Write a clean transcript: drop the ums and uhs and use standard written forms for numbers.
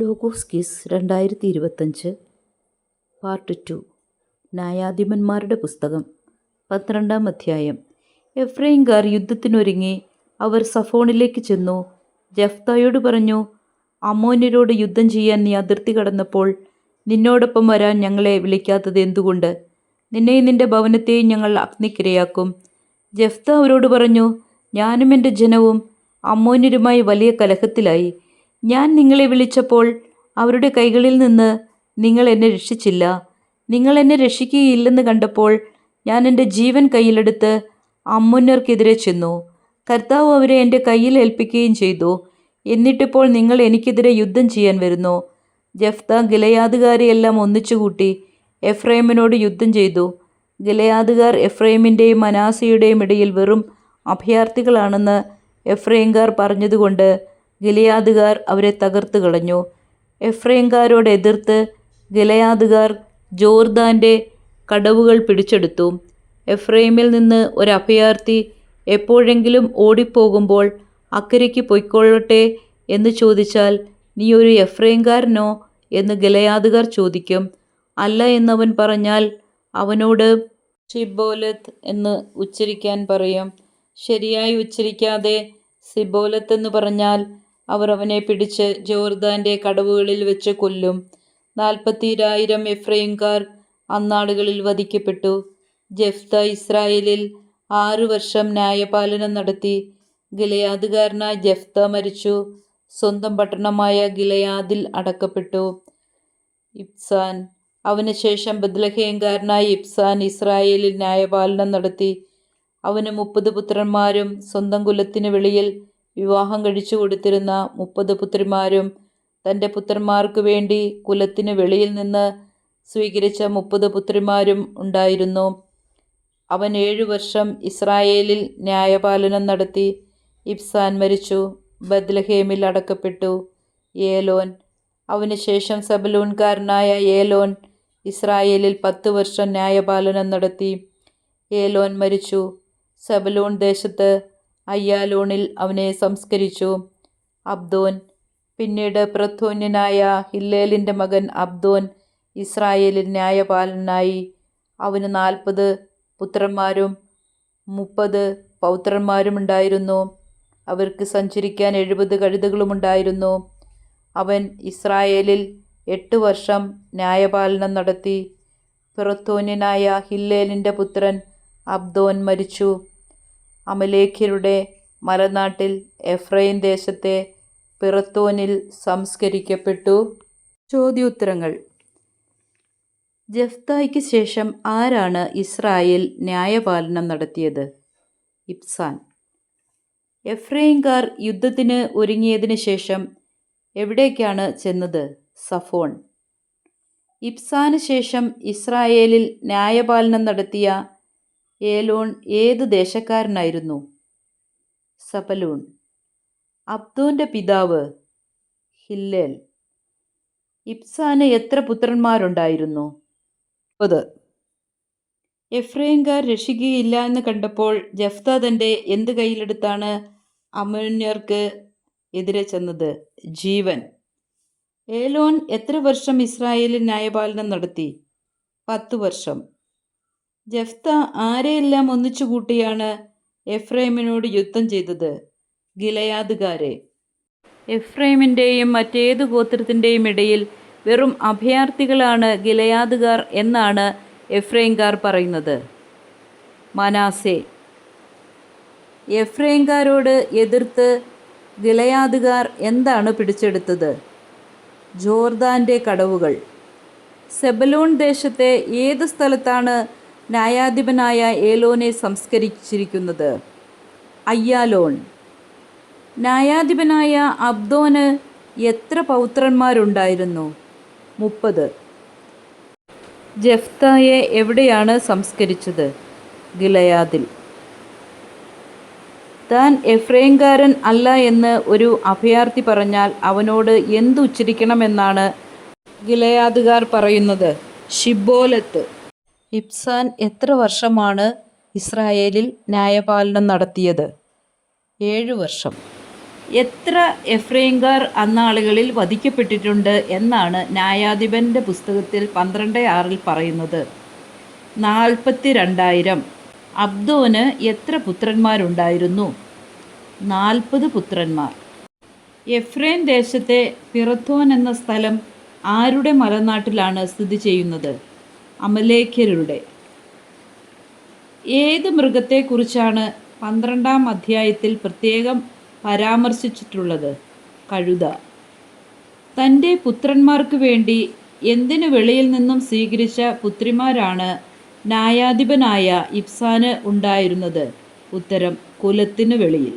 Logos kiss 2025 part 2 ന്യായാധിപന്മാരുടെ പുസ്തകം 12-ാം അധ്യായം. എഫ്രൈംകാർ യുദ്ധത്തിനൊരുങ്ങി. അവർ സഫോണിലേക്ക് ചെന്നു. ജെഫ്തായോട് പറഞ്ഞു, അമ്മോന്യരോട് യുദ്ധം ചെയ്യാൻ നീ അതിർത്തി കടന്നപ്പോൾ നിന്നോടൊപ്പം വരാൻ ഞങ്ങളെ വിളിക്കാത്തത് എന്തുകൊണ്ട്? നിന്നെയും നിന്റെ ഭവനത്തെയും ഞങ്ങൾ അഗ്നിക്കിരയാക്കും. ജെഫ്ത അവരോട് പറഞ്ഞു, ഞാനും എൻ്റെ ജനവും അമ്മോന്യരുമായി വലിയ കലഹത്തിലായി. ഞാൻ നിങ്ങളെ വിളിച്ചപ്പോൾ അവരുടെ കൈകളിൽ നിന്ന് നിങ്ങൾ എന്നെ രക്ഷിച്ചില്ല. നിങ്ങൾ എന്നെ രക്ഷിക്കുകയില്ലെന്ന് കണ്ടപ്പോൾ ഞാൻ എൻ്റെ ജീവൻ കയ്യിലെടുത്ത് അമ്മോന്യർക്കെതിരെ ചെന്നു. കർത്താവ് അവരെ എൻ്റെ കയ്യിൽ ഏൽപ്പിക്കുകയും ചെയ്തു. എന്നിട്ടിപ്പോൾ നിങ്ങൾ എനിക്കെതിരെ യുദ്ധം ചെയ്യാൻ വരുന്നു. ജെഫ്ത ഗിലെയാദുകാരെയെല്ലാം ഒന്നിച്ചുകൂട്ടി എഫ്രൈമിനോട് യുദ്ധം ചെയ്തു. ഗിലെയാദുകാർ എഫ്രൈമിൻ്റെയും മനാസയുടെയും ഇടയിൽ വെറും അഭയാർത്ഥികളാണെന്ന് എഫ്രൈംകാർ പറഞ്ഞതുകൊണ്ട് ഗിലെയാദുകാർ അവരെ തകർത്ത് കളഞ്ഞു. എഫ്രൈംകാരോട് എതിർത്ത് ഗിലെയാദുകാർ ജോർദാൻ്റെ കടവുകൾ പിടിച്ചെടുത്തു. എഫ്രൈമിൽ നിന്ന് ഒരു അഭയാർത്ഥി എപ്പോഴെങ്കിലും ഓടിപ്പോകുമ്പോൾ അക്കരയ്ക്ക് പൊയ്ക്കൊള്ളട്ടെ എന്ന് ചോദിച്ചാൽ, നീ ഒരു എഫ്രൈംകാരനോ എന്ന് ഗിലെയാദുകാർ ചോദിക്കും. അല്ല എന്നവൻ പറഞ്ഞാൽ അവനോട് ശിബോലത്ത് എന്ന് ഉച്ചരിക്കാൻ പറയും. ശരിയായി ഉച്ചരിക്കാതെ സിബോലത്ത് എന്ന് പറഞ്ഞാൽ അവർ അവനെ പിടിച്ച് ജോർദാൻ്റെ കടവുകളിൽ വെച്ച് കൊല്ലും. 40,000 എഫ്രൈംകാർ അന്നാളുകളിൽ വധിക്കപ്പെട്ടു. ജെഫ്ത ഇസ്രായേലിൽ 6 വർഷം ന്യായപാലനം നടത്തി. ഗിലെയാദുകാരനായ ജെഫ്ത മരിച്ചു. സ്വന്തം പട്ടണമായ ഗിലെയാദിൽ അടക്കപ്പെട്ടു. ഇബ്സാൻ. അവനുശേഷം ബത്ലഹേംകാരനായ ഇബ്സാൻ ഇസ്രായേലിൽ ന്യായപാലനം നടത്തി. അവന് 30 പുത്രന്മാരും സ്വന്തം കുലത്തിന് വെളിയിൽ വിവാഹം കഴിച്ചു കൊടുത്തിരുന്ന 30 പുത്രിമാരും തൻ്റെ പുത്രന്മാർക്ക് വേണ്ടി കുലത്തിന് വെളിയിൽ നിന്ന് സ്വീകരിച്ച 30 പുത്രിമാരും ഉണ്ടായിരുന്നു. അവൻ 7 വർഷം ഇസ്രായേലിൽ ന്യായപാലനം നടത്തി. ഇബ്സാൻ മരിച്ചു. ബത്ലഹേമിൽ അടക്കപ്പെട്ടു. ഏലോൻ. അവനുശേഷം സെബലൂൻകാരനായ ഏലോൻ ഇസ്രായേലിൽ 10 വർഷം ന്യായപാലനം നടത്തി. ഏലോൻ മരിച്ചു. സെബലൂൺ ദേശത്ത് അയ്യാലോണിൽ അവനെ സംസ്കരിച്ചു. അബ്ദോൻ. പിന്നീട് പ്രഥോന്യനായ ഹില്ലേലിൻ്റെ മകൻ അബ്ദോൻ ഇസ്രായേലിൽ ന്യായപാലനായി. അവന് 40 പുത്രന്മാരും 30 പൗത്രന്മാരും ഉണ്ടായിരുന്നു. അവർക്ക് സഞ്ചരിക്കാൻ 70 കഴുതകളുമുണ്ടായിരുന്നു. അവൻ ഇസ്രായേലിൽ 8 വർഷം ന്യായപാലനം നടത്തി. പ്രഥോന്യനായ ഹില്ലേലിൻ്റെ പുത്രൻ അബ്ദോൻ മരിച്ചു. അമലേഖ്യരുടെ മലനാട്ടിൽ എഫ്രൈം ദേശത്തെ പിറത്തോനിൽ സംസ്കരിക്കപ്പെട്ടു. ചോദ്യോത്തരങ്ങൾ. ജെഫ്തായ്ക്ക് ശേഷം ആരാണ് ഇസ്രായേൽ ന്യായപാലനം നടത്തിയത്? ഇബ്സാൻ. എഫ്രൈംകാർ യുദ്ധത്തിന് ഒരുങ്ങിയതിന് ശേഷം എവിടേക്കാണ് ചെന്നത്? സഫോൺ. ഇബ്സാന് ശേഷം ഇസ്രായേലിൽ ന്യായപാലനം നടത്തിയ ഏലോൺ ഏത് ദേശക്കാരനായിരുന്നു? സബലൂൺ. അബ്ദോൻ്റെ പിതാവ്? ഹില്ലേൽ. ഇബ്സാന് എത്ര പുത്രന്മാരുണ്ടായിരുന്നു? 30. എഫ്രൈംകാർ രക്ഷിക്കുകയില്ല എന്ന് കണ്ടപ്പോൾ ജെഫ്ത തൻ്റെ എന്ത് കയ്യിലെടുത്താണ് അമ്മോന്യർക്ക് എതിരെ ചെന്നത്? ജീവൻ. ഏലോൻ എത്ര വർഷം ഇസ്രായേലിൽ ന്യായപാലനം നടത്തി? 10 വർഷം. ജെഫ്ത ആരെയെല്ലാം ഒന്നിച്ചു കൂട്ടിയാണ് എഫ്രൈമിനോട് യുദ്ധം ചെയ്തത്? ഗിലെയാദുകാരെ. എഫ്രൈമിൻ്റെയും മറ്റേതു ഗോത്രത്തിൻ്റെയും ഇടയിൽ വെറും അഭയാർത്ഥികളാണ് ഗിലെയാദുകാർ എന്നാണ് എഫ്രൈംകാർ പറയുന്നത്. മനാസെ. എഫ്രൈംകാരോട് എതിർത്ത് ഗിലെയാദുകാർ എന്താണ് പിടിച്ചെടുത്തത്? ജോർദാൻ്റെ കടവുകൾ. സെബലൂൺ ദേശത്തെ ഏത് സ്ഥലത്താണ് ന്യായാധിപനായ ഏലോനെ സംസ്കരിച്ചിരിക്കുന്നത്? അയ്യാലോൺ. ന്യായാധിപനായ അബ്ദോന് എത്ര പൗത്രന്മാരുണ്ടായിരുന്നു? 30. ജെഫ്തായെ എവിടെയാണ് സംസ്കരിച്ചത്? ഗിലെയാദിൽ. താൻ എഫ്രൈംകാരൻ അല്ല എന്ന് ഒരു അഭയാർത്ഥി പറഞ്ഞാൽ അവനോട് എന്ത് ഉച്ചരിക്കണമെന്നാണ് ഗിലെയാദുകാർ പറയുന്നത്? ഷിബോലത്ത്. ഇബ്സാൻ എത്ര വർഷമാണ് ഇസ്രായേലിൽ ന്യായപാലനം നടത്തിയത്? 7 വർഷം. എത്ര എഫ്രൈംകാർ അന്നാളുകളിൽ വധിക്കപ്പെട്ടിട്ടുണ്ട് എന്നാണ് ന്യായാധിപൻ്റെ പുസ്തകത്തിൽ 12:6 പറയുന്നത്. 42,000. അബ്ദോന് എത്ര പുത്രന്മാരുണ്ടായിരുന്നു? 40 പുത്രന്മാർ. എഫ്രൈം ദേശത്തെ പിറത്തോൻ എന്ന സ്ഥലം ആരുടെ മലനാട്ടിലാണ് സ്ഥിതി ചെയ്യുന്നത്? അമലേക്യരുടെ. ഏത് മൃഗത്തെക്കുറിച്ചാണ് 12-ാം അധ്യായത്തിൽ പ്രത്യേകം പരാമർശിച്ചിട്ടുള്ളത്? കഴുത. തൻ്റെ പുത്രന്മാർക്ക് വേണ്ടി എന്തിനു വെളിയിൽ നിന്നും സ്വീകരിച്ച പുത്രിമാരാണ് ന്യായാധിപനായ ഇബ്സാന് ഉണ്ടായിരുന്നത്? ഉത്തരം: കുലത്തിനു വെളിയിൽ.